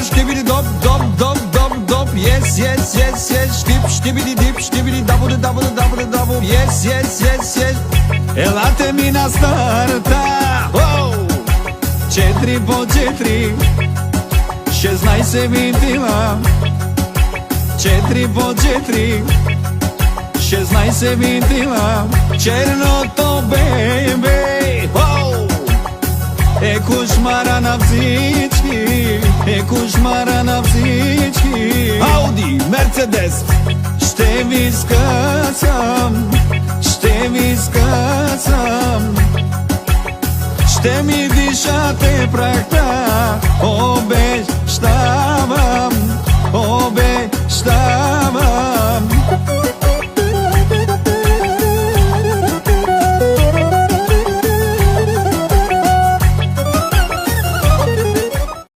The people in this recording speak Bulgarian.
Shtibidi dop, dop, dop, dop, dop. Yes, yes, yes, yes. Shtibidi dip, shtibidi dabu, dabu, dabu, dabu. Yes, yes, yes, yes. Елате ми на старта. 4 по 4, 16 винтила. 4 по 4, 16 винтила. Черното бебе е кошмара на всички, е кошмара на всички. Ауди, Мерцедес, ще ви скъсам, ще ви скъсам. Ще ми дишате прахта.